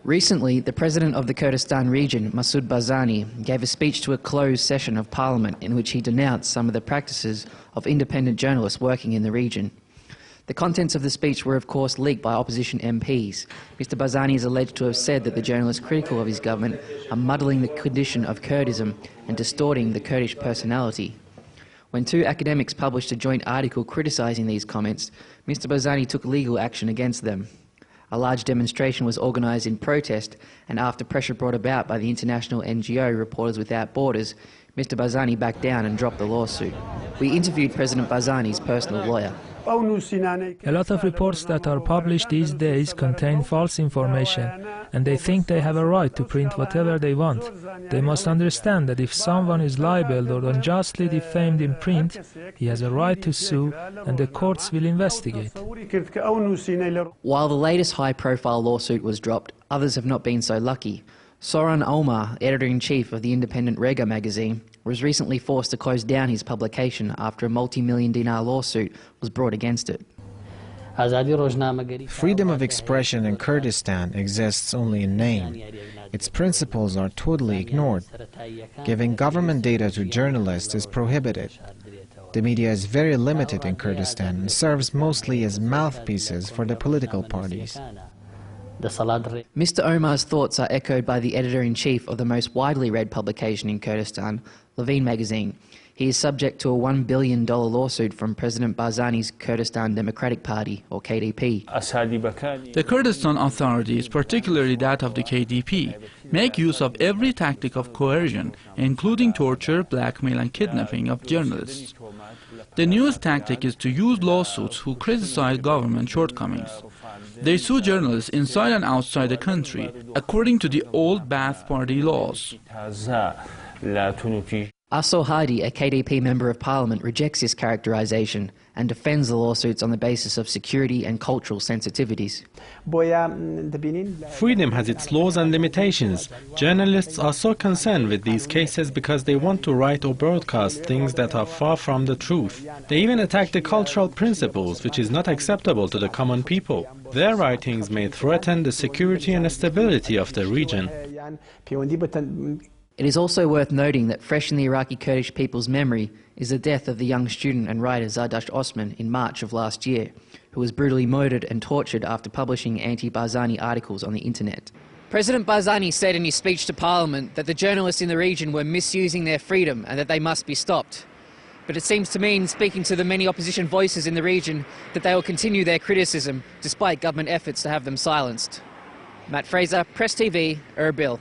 Recently, the president of the Kurdistan region, Masoud Barzani, gave a speech to a closed session of parliament in which he denounced some of the practices of independent journalists working in the region. The contents of the speech were of course leaked by opposition MPs. Mr Barzani is alleged to have said that the journalists critical of his government are muddling the condition of Kurdism and distorting the Kurdish personality. When two academics published a joint article criticising these comments, Mr Barzani took legal action against them. A large demonstration was organised in protest, and after pressure brought about by the international NGO Reporters Without Borders, Mr Barzani backed down and dropped the lawsuit. We interviewed President Barzani's personal lawyer. A lot of reports that are published these days contain false information, and they think they have a right to print whatever they want. They must understand that if someone is libeled or unjustly defamed in print, he has a right to sue, and the courts will investigate. While the latest high-profile lawsuit was dropped, others have not been so lucky. Soran Omar, editor-in-chief of the independent Rega magazine, was recently forced to close down his publication after a multi-million dinar lawsuit was brought against it. Freedom of expression in Kurdistan exists only in name. Its principles are totally ignored. Giving government data to journalists is prohibited. The media is very limited in Kurdistan and serves mostly as mouthpieces for the political parties. Mr Omar's thoughts are echoed by the editor-in-chief of the most widely read publication in Kurdistan, Levine magazine. He is subject to a $1 billion lawsuit from President Barzani's Kurdistan Democratic Party, or KDP. The Kurdistan authorities, particularly that of the KDP, make use of every tactic of coercion, including torture, blackmail and kidnapping of journalists. The newest tactic is to use lawsuits who criticize government shortcomings. They sue journalists inside and outside the country, according to the old Ba'ath Party laws. Asor Hadi, a KDP Member of Parliament, rejects this characterisation and defends the lawsuits on the basis of security and cultural sensitivities. Freedom has its laws and limitations. Journalists are so concerned with these cases because they want to write or broadcast things that are far from the truth. They even attack the cultural principles, which is not acceptable to the common people. Their writings may threaten the security and stability of the region. It is also worth noting that fresh in the Iraqi Kurdish people's memory is the death of the young student and writer Zardash Osman in March of last year, who was brutally murdered and tortured after publishing anti-Barzani articles on the internet. President Barzani said in his speech to Parliament that the journalists in the region were misusing their freedom and that they must be stopped. But it seems to me, in speaking to the many opposition voices in the region, that they will continue their criticism despite government efforts to have them silenced. Matt Fraser, Press TV, Erbil.